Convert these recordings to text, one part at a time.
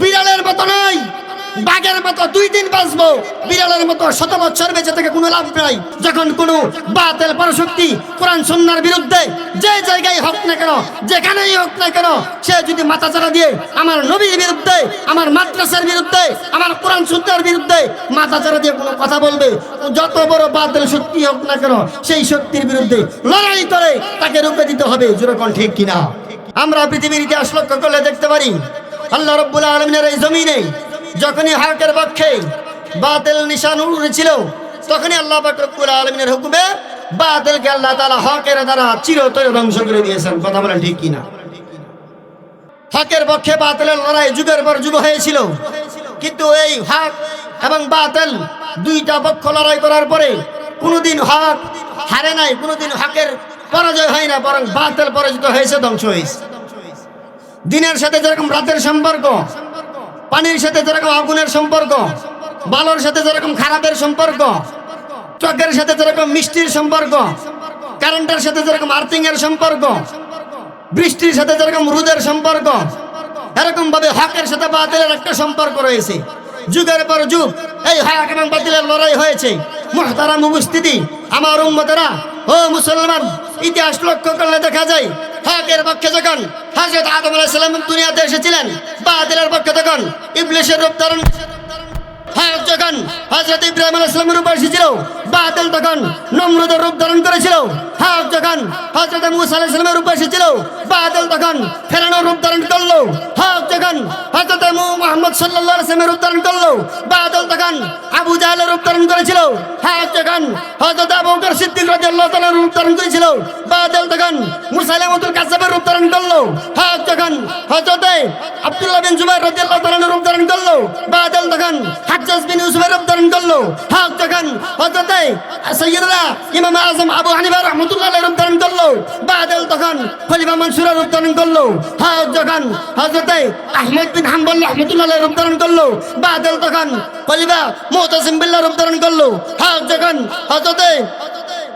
বিড়ালের মতো নয়, বাঘের মতো 2 দিন বাঁচবো, বিড়ালের মতো 100 বছর বেঁচে থেকে কোনো লাভ নাই। যখন কোনো বাতিল পরশক্তি কোরআন সুন্নাহর বিরুদ্ধে যে জায়গায় হোক না কেন, যেখানেই হোক না কেন, সে যদি মাথাচাড়া দিয়ে আমার নবীর বিরুদ্ধে, আমার মাদ্রাসার বিরুদ্ধে, আমার কোরআন সুন্নাহর বিরুদ্ধে মাথাচাড়া দিয়ে কোনো কথা বলবে, যত বড় বাতিল শক্তি হোক না কেন, সেই শক্তির বিরুদ্ধে লড়াই করে তাকে রুখে দিতে হবে। যেরকম ঠিক কিনা? আমরা পৃথিবীর ইতিহাস লক্ষ্য করলে দেখতে পারি, আল্লাহ রাব্বুল আলামিনের এই জমিনে যখনই হকের পক্ষে বাতিল নিশান উড়েছিল, তখনই আল্লাহ পাক রব্বুল আলামিনের হুকুমে বাতিলকে আল্লাহ তাআলা হকের দ্বারা চিরতরে ধ্বংস করে দিয়েছেন। কথা বলেন ঠিক কিনা? হকের পক্ষে বাতিলের লড়াই যুগের পর যুগ হয়েছিল, কিন্তু এই হক এবং বাতিল দুইটা পক্ষ লড়াই করার পরে কোনোদিন হক হারে নাই, কোনোদিন হকের পরাজয় হয় না, বরং বাতিল পরাজিত হয়েছে, ধ্বংস হয়েছে। দিনের সাথে যেরকম রাতের সম্পর্ক, পানির সাথে যেরকম আগুনের সম্পর্ক, বালুর সাথে যেরকম খারাপের সম্পর্ক, চকের সাথে যেরকম মিষ্টির সম্পর্ক, কারেন্টের সাথে যেরকম আর্থিং এর সম্পর্ক, বৃষ্টির সাথে যেরকম রোদের সম্পর্ক, এরকম ভাবে হকের সাথে বাতিলের একটা সম্পর্ক রয়েছে। যুগের পর যুগ এই হক এবং বাতিলের লড়াই হয়েছে। মুহতারাম উপস্থিতি, আমার উম্মতেরা ও মুসলমান, ইতিহাস লক্ষ্য করলে দেখা যায় হকের পক্ষে যখন হযরত আদম আলাইহিস সালাম দুনিয়াতে এসেছিলেন, বাতিলের পক্ষে তখন ইবলিসের রূপ ধারণ, হক যখন হযরত ইব্রাহিম আলাইহিস সালামের উপর এসেছিল, বাতিল তখন নমরুদের রূপ ধারণ করেছিল। হক যখন হযরত মুসা আলাইহিস সালামের উপর এসেছিল, বাতিল তখন ফেরাউনের রূপ ধারণ করলো। হক যখন হযরত মুহাম্মদ সাল্লাল্লাহু আলাইহি ওয়াসাল্লামের রূপ ধারণ করলো, বাতিল তখন আবু জাহলের রূপ ধারণ করেছিল। হক যখন হযরত আবু বকর সিদ্দিক রাদিয়াল্লাহু তাআলার রূপ ধারণ করেছিল, বাতিল তখন মুসাইলামাতুল কাজ্জাবের রূপ ধারণ করলো। হক যখন হযরত আব্দুল্লাহ বিন জুবাইর রাদিয়াল্লাহু তাআলার রূপ ধারণ করলো, বাতিল তখন হাজ্জাজ বিন ইউসুফের রূপ ধারণ করলো। হক যখন হযরত সাইয়্যিদনা ইমাম আযম আবু হানিফা রাহমাতুল্লাহ আলাইহির রূপ ধারণ করলো, বাতিল তখন খলিফা মানসুরের রূপ ধারণ করলো। হক যখন হযরত আহমদ বিন হাম্বল রাহমাতুল্লাহ আলাইহির রূপ ধারণ করলো, বাতিল তখন খলিফা মুতাসিম বিল্লাহর রূপ ধারণ করলো। হক যখন হযরত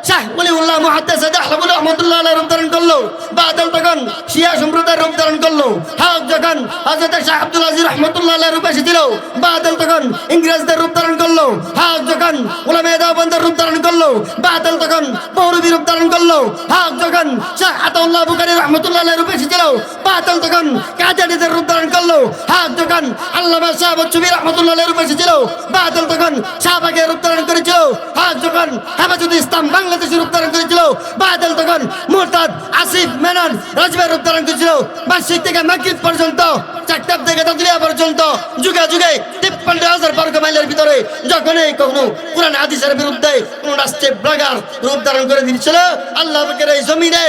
শাহ ওলিউল্লাহ মুহাদ্দিস আহমদ রাহমাতুল্লাহ আলাইহির রূপ ধারণ করলো, বাতিল তখন শিয়া সম্প্রদায়ের রূপ ধারণ করলো। হক যখন হযরত শাহ আব্দুল আজিজ রাহমাতুল্লাহ আলাইহির রূপ এসেছিল, বাতিল তখন ইংরেজদের রূপ ধারণ করলো। হক যখন উলামায়ে দেওবন্দের রূপ ধারণ করলো, বাতিল তখন মৌলবী রূপ ধারণ করলো। হক যখন শাহ আতাউল্লাহ বুখারী রাহমাতুল্লাহ আলাইহির রূপ এসেছিল, বাতিল তখন কাদিয়ানীদের রূপ ধারণ করলো। হক যখন আল্লামা শাহ বচ্চবী রাহমাতুল্লাহ আলাইহির রূপ এসেছিল, বাতিল তখন শাহবাগের রূপ ধারণ করেছিল। হক যখন হেফাজতে ইসলাম বাংলাদেশের রূপ ধারণ করেছিল, বাতিল তখন মুরতাদ আসিফ মেনন রাজবের রূপ ধারণ করেছিল। মসজিদ থেকে মাগরিব পর্যন্ত, চাকতাব থেকে তাদলিয়া পর্যন্ত যুগে যুগে 53,000 বর্গ মাইলের ভিতরে যখনই কখনো কোরআন হাদিসের বিরুদ্ধে কোন রাষ্ট্রে ব্লগার রূপ ধারণ করে দিচ্ছিল, আল্লাহ পাকের এই জমিনে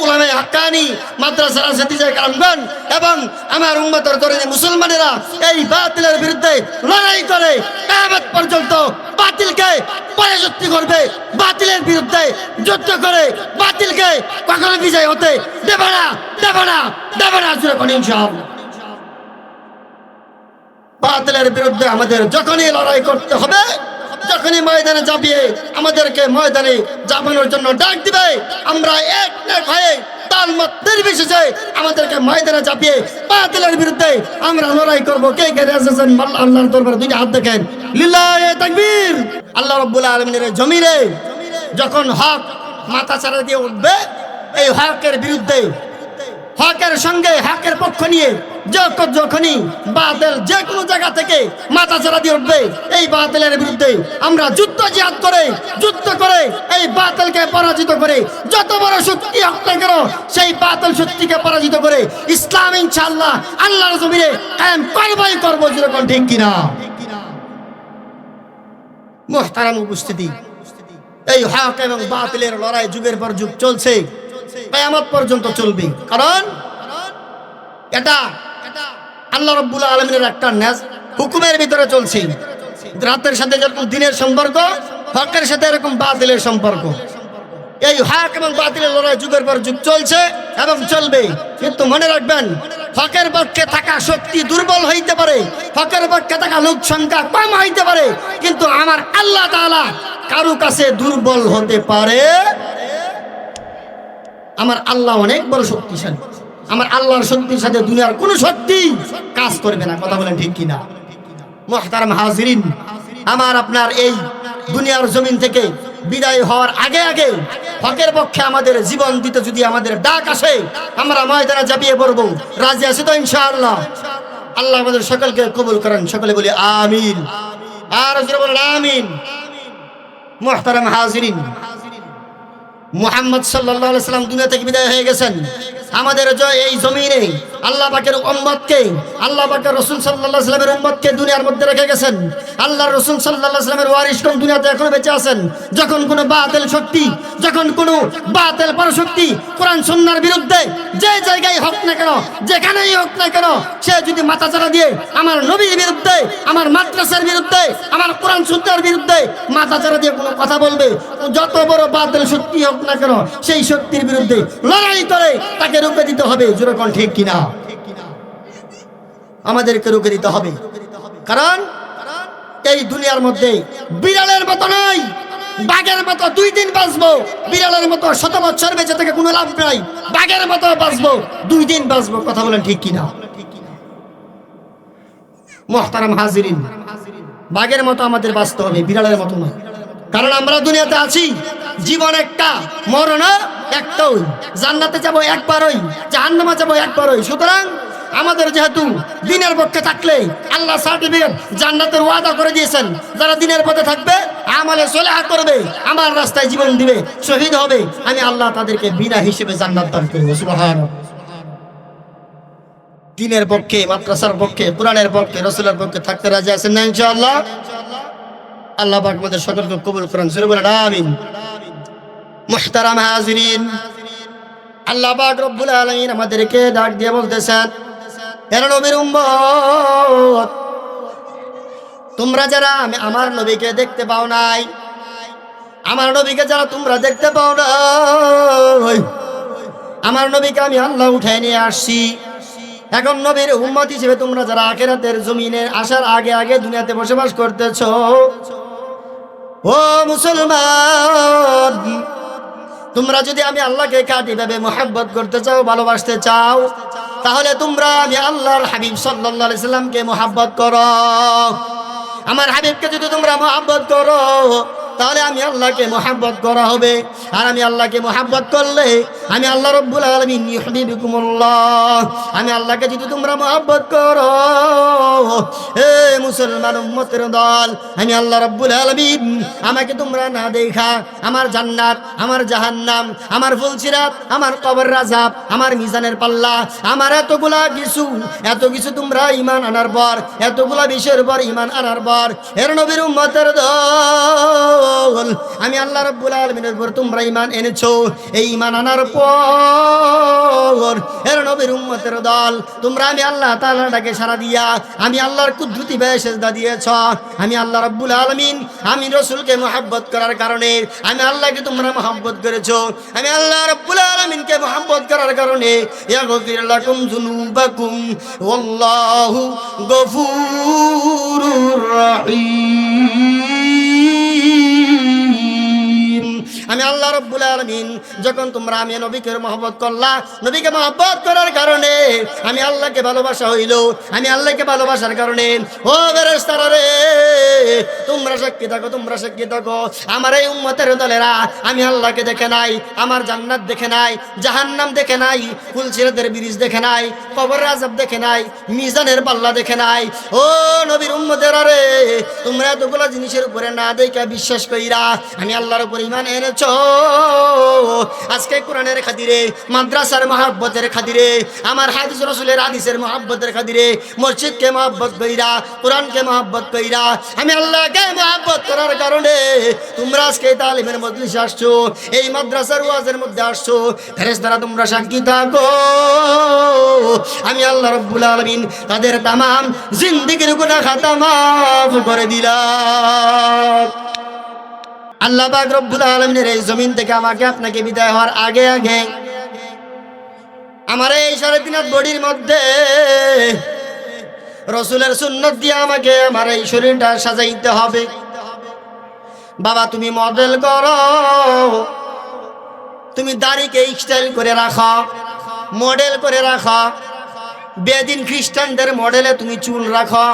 উলামায়ে হাক্কানি, মাদ্রাসার আসিয়াতিজে কারামগণ এবং আমার উম্মতের তরুণী মুসলমানেরা এই বাতিলের বিরুদ্ধে লড়াই করে কিয়ামত পর্যন্ত বাতিলকে পরাজিত করবে, বাতিলের বিরুদ্ধে যুদ্ধ করে বাতিলকে কখনো বিজয় হতে দেবে না, দেবে না, দেবে না। ইনশাআল্লাহ বাতিলের বিরুদ্ধে আমাদের যখনই লড়াই করতে হবে, যখনই ময়দানে যাবিয়ে আমাদেরকে ময়দানে যাবানোর জন্য ডাক দিবে, আমরা এক এক হয়ে তার মত নির্বিশেষে আমাদেরকে ময়দানে চাপিয়ে বাতিলের বিরুদ্ধে আমরা লড়াই করব। কে কে এসেছেন আল্লাহর দরবারে দুইটা হাত দেখেন, লিল্লাহি তাকবীর। আল্লাহ রাব্বুল আলামিনের জমিনে যখন হক মাথাচাড়া দিয়ে উঠবে, এই হকের বিরুদ্ধে, হকের সঙ্গে হকের পক্ষ নিয়ে যখনই বাতিল যে কোনো জায়গা থেকে মাথাচাড়া দিয়ে উঠবে, এই বাতিলের বিরুদ্ধে আমরা যুদ্ধ জিহাদ করে, যুদ্ধ করে এই বাতিলকে পরাজিত করে, যত বড় শক্তি হোক না কেন সেই বাতিল শক্তিকে পরাজিত করে ইসলাম ইনশাআল্লাহ আল্লাহর জমিনে কায়েম করবই করব। যেরকম ঠিক কিনা? মুহতারাম উপস্থিতি, এই হক এবং বাতিলের লড়াই যুগের পর যুগ চলছে, কিয়ামত পর্যন্ত চলবে। কারণ এটা আল্লাহ রাব্বুল আলামিনের একটা হুকুমের ভিতরে চলছে। রাতের সাথে যেরকম দিনের সম্পর্ক, হকের সাথে এরকম বাতিলের সম্পর্ক। এই হক এবং বাতিলের লড়াই যুগের পর যুগ চলছে এবং চলবে। কিন্তু মনে রাখবেন, হকের পক্ষে থাকা শক্তি দুর্বল হইতে পারে, হকের পক্ষে থাকা লোক সংখ্যা কম হইতে পারে, কিন্তু আমার আল্লাহ তাআলা কারো কাছে দুর্বল হতে পারে। আমার আল্লাহ অনেক বড় শক্তিশালী। আমার আল্লাহর শক্তির সাথে দুনিয়ার কোনো শক্তি কাজ করবে না। কথা বলেন ঠিক কিনা? মুহতারাম হাজিরিন, আমার আপনার এই দুনিয়ার জমিন থেকে বিদায় হওয়ার আগে আগে হকের পক্ষে আমাদের জীবন দিতে যদি আমাদের ডাক আসে, আমরা ময়দানে ঝাঁপিয়ে পড়বো। রাজি আছি তো ইনশাআল্লাহ? আল্লাহ আমাদের সকলকে কবুল করেন। সকলে বলি আমিন। আর জোরে বলেন আমিন। মুহতারাম হাজিরিন, মুহাম্মদ সাল্লাল্লাহু আলাইহি সাল্লাম দুনিয়া থেকে বিদায় হয়ে গেছেন। আমাদের এই জমিনে আল্লাহ পাকের উম্মতকে, আল্লাহ পাকের রাসূল সাল্লাল্লাহু আলাইহি সাল্লামের উম্মতকে দুনিয়ার মধ্যে রেখে গেছেন। আল্লাহর রাসূল সাল্লাল্লাহু আলাইহি সাল্লামের ওয়ারিসগণ দুনিয়াতে এখনো বেঁচে আছেন। যখন কোনো বাতিল শক্তি, যখন কোনো বাতিল পরশক্তি কোরআন সুন্নাহর বিরুদ্ধে যে জায়গায় হোক না কেন, যেখানেই হোক না কেন, সে যদি মাথাচাড়া দিয়ে আমার নবীর বিরুদ্ধে, আমার মাদ্রাসার বিরুদ্ধে, আমার কোরআন সুন্নাহর বিরুদ্ধে মাথাচাড়া দিয়ে কোনো কথা বলবে, যত বড় বাতিল শক্তি হোক না কেন, সেই শক্তির বিরুদ্ধে লড়াই করে তাকে রুখে দিতে হবে। জোরে কোন ঠিক কিনা? আমাদেরকে রুখে দিতে হবে। কারণ এই দুনিয়ার মধ্যে বিড়ালের মতো নয়, বাঘের মতো 2 দিন বাঁচবো, বিড়ালের মতো 100 বছর বেঁচে থেকে কোনো লাভ নাই। বাঘের মতো বাঁচবো, 2 দিন বাঁচবো। কথা বলেন ঠিক কিনা? মুহতারাম হাজিরিন, বাঘের মতো আমাদের বাঁচতে হবে, বিড়ালের মতো নয়। কারণ আমরা দুনিয়াতে আছি, জীবন একটা, মরণ একটাই। জান্নাতে যাবো একবারই, জাহান্নামে যাবো একবারই। সুতরাং আমাদের যেহেতু দিনের পক্ষে থাকলে আল্লাহ সার্টিফিকেট জান্নাতের ওয়াদা করে দিয়েছেন, যারা দিনের পথে থাকবে, আমলে সলেহ করবে, আমার রাস্তায় জীবন দিবে, শহীদ হবে, আমি আল্লাহ তাদেরকে বিনা হিসেবে জান্নাত দান করব। সুবহানাল্লাহ। দিনের পক্ষে, মাদ্রাসার পক্ষে, কোরআনের পক্ষে, রাসূলের পক্ষে থাকতে রাজি আছেন না ইনশাআল্লাহ? আল্লাহ পাক আমাদের সকলকে কবুল করেন। জোরে বলেন আমিন। মুহতারাম হাজিরিন, আল্লাহ পাক রব্বুল আলামিন আমাদেরকে ডাক দিয়ে বলতেছেন, হে নবীর উম্মত, তোমরা যারা আমার নবীকে দেখতে পাও নাই, আমার নবীকে যারা তোমরা দেখতে পাও নাই, আমার নবীকে আমি আল্লাহ উঠায় নিয়ে আসছি। এখন নবীর উম্মত হিসেবে তোমরা যারা আখিরাতের জমিনে আসার আগে আগে দুনিয়াতে বসবাস করতেছো, ও মুসলমান, তোমরা যদি আমি আল্লাহকে খাঁটিভাবে মহব্বত করতে চাও, ভালোবাসতে চাও, তাহলে তোমরা আমি আল্লাহর হাবিব সাল্লাল্লাহু আলাইহি সাল্লামকে মহব্বত করো। আমার হাবিবকে যদি তোমরা মহব্বত করো, তাহলে আমি আল্লাহকে মহব্বত করা হবে। আর আমি আল্লাহকে মহব্বত করলে আমি আল্লাহ রব্বুল আলামিন ইউহিব্বুকুমুল্লাহ, আমি আল্লাহকে যদি তোমরা মহব্বত করো, হে মুসলমান উম্মতের দল, আমি আল্লাহ রব্বুল আলামিন আমাকে তোমরা না দেখা আমার জান্নাত, আমার জাহান্নাম, আমার ফুলসিরাত, আমার কবর আযাব, আমার মিজানের পাল্লা, আমার এত কিছু তোমরা ঈমান আনার পর, এতগুলা বিষয়ের পর ঈমান আনার পর, হে নবীর উম্মতের দল, আমি আল্লাহ রাব্বুল আলামিনের উপর তোমরা ঈমান এনেছো। এই ঈমান আনার পর হে নবীর উম্মতের দল, তোমরা আমি আল্লাহ তাআলাকে সারা দিয়া আমি আল্লাহর কুদরতি ভাবে সিজদা দিয়েছ। আমি আল্লাহ রাব্বুল আলামিন, আমি রাসূলকে মহব্বত করার কারণে, আমি আল্লাহকে তোমরা মহব্বত করেছো। আমি আল্লাহ রাব্বুল আলামিনকে মহব্বত করার কারণে ইয়াগফির লাকুম যুনুবাকুম ওয়াল্লাহু গফুরুর রহিম। আমি আল্লাহ রাব্বুল আলামিন যখন তোমরা আমি নবীকে মহব্বত করলা, নবীকে মহব্বত করার কারণে আমি আল্লাহকে ভালোবাসা হইল। আমি আল্লাহকে ভালোবাসার কারণে ও ফেরেশতারা রে, তোমরা সাক্ষী থাকো, তোমরা সাক্ষী থাকো, আমার এই উম্মতের দলেরা আমি আল্লাহকে দেখে নাই, আমার জান্নাত দেখে নাই, জাহান্নাম দেখে নাই, ফুলসিরাতের ব্রিজ দেখে নাই, কবর আযাব দেখে নাই, মিজানের পাল্লা দেখে নাই। ও নবীর উম্মতেরা রে, তোমরা এতগুলা জিনিসের উপরে না দেখে বিশ্বাস কইরা আমি আল্লাহর উপর ঈমান এনেছো। আজকে কোরআনের খাতিরে, মাদ্রাসার মহব্বতের খাতিরে, আমার হাদিস রাসূলের হাদিসের মহব্বতের খাতিরে, মসজিদকে মহব্বত কইরা, কোরআনকে মহব্বত কইরা, আমি আল্লাহকে মহব্বত করার কারণে তোমরা আজকে তালিমের মজলিসে আসছো, এই মাদ্রাসার ওয়াজের মধ্যে আসছো। ফেরেশতারা তোমরা সাক্ষী থাকো, আমি আল্লাহ রাব্বুল আলামিন তাদের তামাম জিন্দেগির গুনাহ খাতা মাফ করে দিলাম। আল্লাহ পাক রব্বুল আলামিনের এই জমিন থেকে আমাকে আপনাকে বিদায় হওয়ার আগে আগে আমার এই 3.5 হাত বডির মধ্যে রাসূলের সুন্নাত দিয়ে আমাকে আমার এই শরীরটা সাজাইতে হবে। বাবা তুমি মডেল করো, তুমি দাড়িকে স্টাইল করে রাখো, মডেল করে রাখো, বেদিন খ্রিস্টানদের মডেলে তুমি চুল রাখো,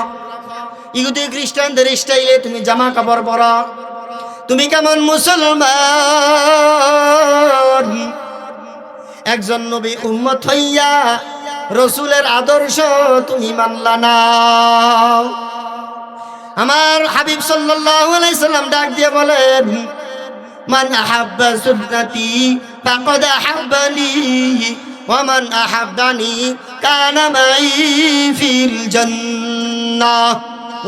ইহুদি খ্রিস্টানদের স্টাইলে তুমি জামা কাপড় পরো, তুমি কেমন মুসলমান? একজন নবী উম্মত হইয়া রসুলের আদর্শ তুমি মানলা না। আমার হাবিব সাল্লাল্লাহু আলাইহি সাল্লাম ডাক দিয়ে বলেন, মান আহাব্বা সুন্নতি ফাকাদ আহাব্বানি ওয়া মান আহাব্বানি কানা মাই ফিল জান্নাহ।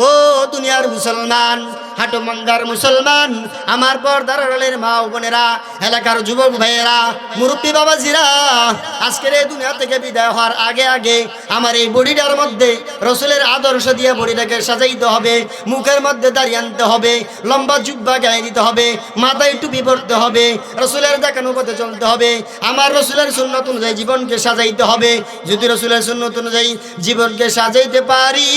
ও দুনিয়ার মুসলমান, হাটো মাঙ্গার মুসলমান, আমার পর্দার আড়ালের মা ও বোনেরা, এলাকার যুবক ভাইয়েরা, মুরব্বী বাবাজিরা, আজকের এই দুনিয়া থেকে বিদায় হওয়ার আগে আগে আমার এই বডিটার মধ্যে রসুলের আদর্শ দিয়ে বডিটাকে সাজাইতে হবে, মুখের মধ্যে দাঁড়িয়ে আনতে হবে, লম্বা জুব্বা গায়ে দিতে হবে, মাথায় টুপি পরতে হবে, রসুলের দেখানো পথে চলতে হবে, আমার রসুলের সুন্নত অনুযায়ী জীবনকে সাজাইতে হবে। যদি রসুলের সুন্নত অনুযায়ী জীবনকে সাজাইতে পারি,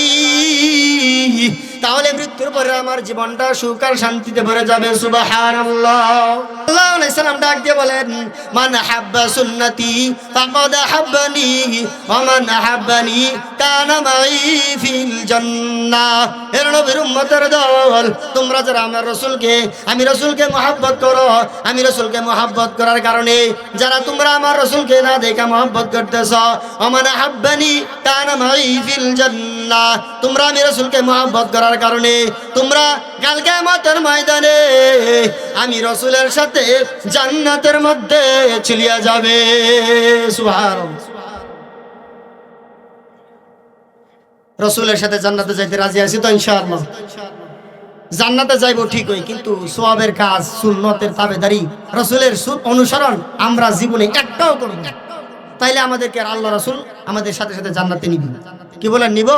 তাহলে মৃত্যুর পরে আমার জীবনটা সুখ আর শান্তিতে ভরে যাবে। সুবহানাল্লাহ। আল্লাহ আলাইহিস সালাম ডাক দিয়ে বলেন, মান হাব্বা সুন্নতি ফাকাদ হাব্বানি ওয়া মান আহাব্বানি কানা মাই ফিল জান্নাহ। হে নবীর উম্মতের দল, তোমরা যারা আমার রাসূলকে, আমি রাসূলকে মহব্বত করো, আমি রাসূলকে মহব্বত করার কারণে যারা তোমরা আমার রাসূলকে না দেখা মহব্বত করতেছ, ওয়া মান আহাব্বানি কানা মাই ফিল জান্নাহ, তোমরা আমি রাসূলকে মহব্বত করার কারণে তোমরা কাল কিয়ামতের ময়দানে আমি রাসূলের সাথে জান্নাতের মধ্যে চলিয়া যাবে। সুবহানাল্লাহ। রাসূলের সাথে জান্নাতে যাইতে রাজি আছি তো ইনশাআল্লাহ? জান্নাতে যাইবো ঠিকই, কিন্তু সওয়াবের কাজ, সুন্নতের তাবেদারি, রাসূলের অনুসরণ আমরা জীবনে একটাও করব না। তাইলে আমাদেরকে আল্লাহ রাসূল আমাদের সাথে সাথে জান্নাতে নিবে। কি বলেন, নিব?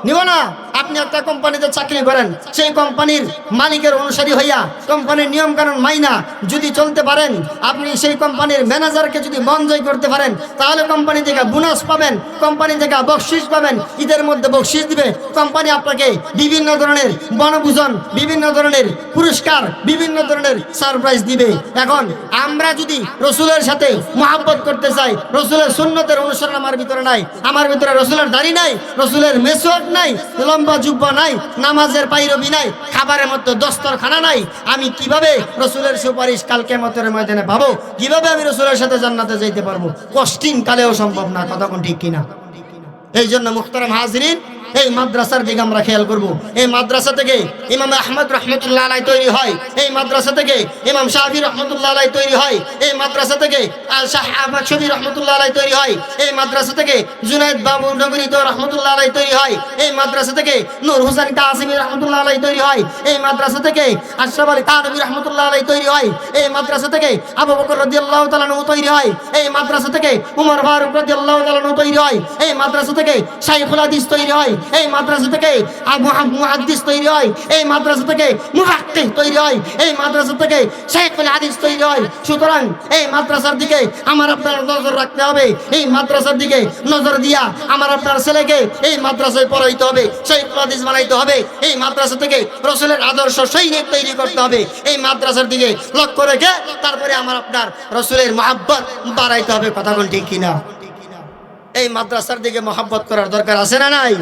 নিব না। আপনি একটা কোম্পানিতে চাকরি করেন, সেই কোম্পানির মালিকের অনুসারী হইয়া কোম্পানির নিয়ম কানুন মাইনা যদি চলতে পারেন, আপনি সেই কোম্পানির ম্যানেজারকে যদি মন জয় করতে পারেন, তাহলে কোম্পানি থেকে বোনাস পাবেন, কোম্পানি থেকে বকশিস পাবেন, ঈদের মধ্যে বকশিস দিবে কোম্পানি আপনাকে, বিভিন্ন ধরনের বনভোজন, বিভিন্ন ধরনের পুরস্কার, বিভিন্ন ধরনের সারপ্রাইজ দিবে। এখন আমরা যদি রসুলের সাথে মহব্বত করতে চাই, রসুলের সুন্নতের অনুসরণ আমার ভিতরে নাই, আমার ভিতরে রসুলের দাড়ি নাই, রসুলের মেসওয়াক নাই, লম্বা জুব্বা নাই, নামাজের পাইরবি নাই, খাবারের মধ্যে দস্তরখানা নাই, আমি কিভাবে রসুলের সুপারিশ কাল কিয়ামতের ময়দানে পাবো? কিভাবে আমি রসুলের সাথে জান্নাতে যাইতে পারবো? কষ্টিন কালেও সম্ভব না। কথা কোন ঠিক কিনা? এই জন্য মুহতারাম হাজিরিন, এই মাদ্রাসার দিকে আমরা খেয়াল করব। এই মাদ্রাসা থেকে ইমাম আহমদ রহমতুল্লাহ আলাইহি তৈরি হয়, এই মাদ্রাসা থেকে ইমাম শাফি রহমতুল্লাহ আলাইহি তৈরি হয়, এই মাদ্রাসা থেকে শাহ আহমদ শফি রহমতুল্লাহ আলাইহি তৈরি হয়, এই মাদ্রাসা থেকে জুনায়েদ বাবু নগরী রহমতুল্লাহ আলাইহি তৈরি হয়, এই মাদ্রাসা থেকে নূর হোসেন কাসিমি রহমতুল্লাহ আলাইহি তৈরি হয়, এই মাদ্রাসা থেকে আশরাফ আলী থানভী রহমতুল্লাহ আলাইহি তৈরি হয়, এই মাদ্রাসা থেকে আবু বকর রাদিয়াল্লাহু তাআলা আনহু তৈরি হয়, এই মাদ্রাসা থেকে উমর ফারুক রাদিয়াল্লাহু তাআলা আনহু তৈরি হয়, এই মাদ্রাসা থেকে শাইখুল হাদিস তৈরি হয়, এই মাদ্রাসা থেকে মুহাদ্দিস তৈরি হয়, এই মাদ্রাসা থেকে মুফাক্কিহ তৈরি হয়, এই মাদ্রাসা থেকে শাইখুল হাদিস তৈরি হয়। সুতরাং এই মাদ্রাসার দিকে আমার আপনার নজর রাখতে হবে, এই মাদ্রাসার দিকে নজর দিয়া আমার আপনার ছেলেকে এই মাদ্রাসায় পড়াইতে হবে, শাইখুল হাদিস বানাইতে হবে, এই মাদ্রাসা থেকে রাসূলের আদর্শ সৈনিক তৈরি করতে হবে, এই মাদ্রাসার দিকে লক্ষ্য রেখে তারপরে আমার আপনার রাসূলের মহব্বত বাড়াইতে হবে। কথা কোন ঠিক কিনা? এই মাদ্রাসার দিকে মহব্বত করার দরকার আছে না নাই?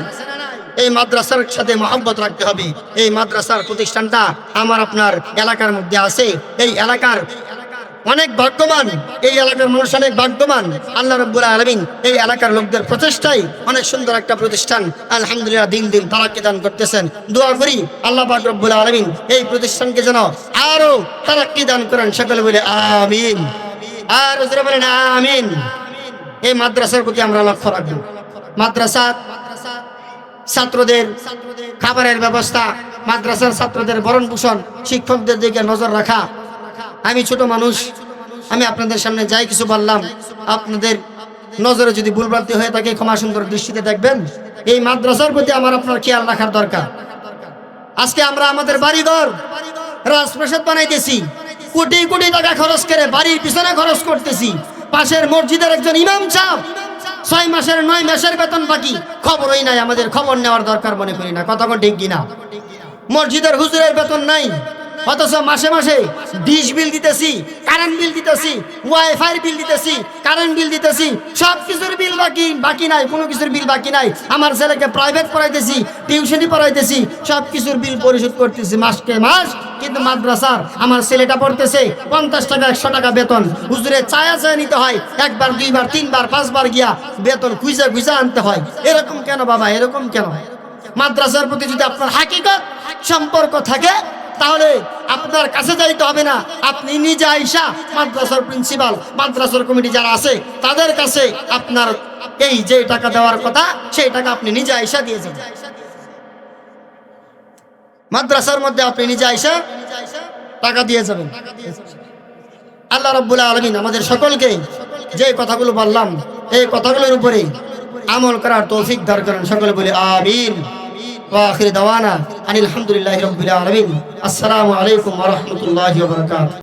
এই মাদ্রাসার সাথে মহব্বত রাখতে হবে। এই মাদ্রাসার প্রতিষ্ঠানটা আমার আপনার এলাকার মধ্যে আছে, এই এলাকার অনেক ভাগ্যবান, এই এলাকার মানুষ অনেক ভাগ্যবান। আল্লাহ রাব্বুল আলামিন এই এলাকার লোকদের প্রচেষ্টায় অনেক সুন্দর একটা প্রতিষ্ঠান আলহামদুলিল্লাহ দিন দিন তারাক্কি দান করতেছেন। দোয়া করি আল্লাহ পাক রব্বুল আলামিন এই প্রতিষ্ঠানকে যেন আরো তারাক্কি দান করেন। সকলে বলে আমিন, আর জোরে বলেন আমিন। এই মাদ্রাসার প্রতি আমরা লক্ষ্য রাখবো। মাদ্রাসা ছাত্রদের খাবারের ব্যবস্থা, মাদ্রাসার ছাত্রদের ভরণ পোষণ, শিক্ষকদের দিকে নজর রাখা। আমি ছোট মানুষ, আমি আপনাদের সামনে যাই কিছু বললাম, আপনাদের নজরে যদি ভুলভ্রান্তি হয়ে থাকে ক্ষমা সুন্দর দৃষ্টিতে দেখবেন। এই মাদ্রাসার প্রতি আমার আপনার খেয়াল রাখার দরকার। আজকে আমরা আমাদের বাড়িঘর রাজপ্রাসাদ বানাইতেছি, কোটি কোটি টাকা খরচ করে বাড়ির পিছনে খরচ করতেছি। পাশের মসজিদের একজন ইমাম সাহেব 6 মাসের 9 মাসের বেতন বাকি, খবরই নাই। আমাদের খবর নেওয়ার দরকার মনে করি না। কথা কোন ঠিক কিনা? মসজিদের হুজুরের বেতন নাই, অথচ মাসে মাসে ডিশ বিল দিতেছি, কারেন্ট বিল দিতেছি, ওয়াইফাই বিল দিতেছি, কারেন্ট বিল দিতেছি, সব কিছুর বিল বাকি নাই, কোনো কিছুর বিল বাকি নাই। আমার ছেলেকে প্রাইভেট পড়াইতেছি, টিউশনি পড়াইতেছি, সব কিছুর বিল পরিশোধ করতেছি মাসকে মাস। কিন্তু মাদ্রাসার আমার ছেলেটা পড়তেছে 50 টাকা 100 টাকা বেতন, হুজুরে চায়া নিতে হয়, একবার দুইবার তিনবার পাঁচবার গিয়া বেতন খুঁজে খুঁজে আনতে হয়। এরকম কেন বাবা, এরকম কেন? মাদ্রাসার প্রতি যদি আপনার হাকিকত সম্পর্ক থাকে তাহলে আপনার কাছে যাইতে হবে না, আপনি নিজে আইসা মাদ্রাসার প্রিন্সিপাল, মাদ্রাসার কমিটি যারা আছে তাদের কাছে আপনার এই যে টাকা দেওয়ার কথা সেই টাকা আপনি নিজে আইসা দিয়ে যাবেন। মাদ্রাসার মধ্যে আপনি নিজে আইসা টাকা দিয়ে যাবেন। আল্লাহ রাব্বুল আলামিন আমাদের সকলকে যে কথাগুলো বললাম এই কথাগুলোর উপরে আমল করার তৌফিক দান করেন। সকলে বলি আমিন। ওয়া আখির দাওয়ানা আনিল হামদুলিল্লাহি রাব্বিল আলামিন। আসসালামু আলাইকুম ওয়া রাহমাতুল্লাহি ওয়া বারাকাতুহু।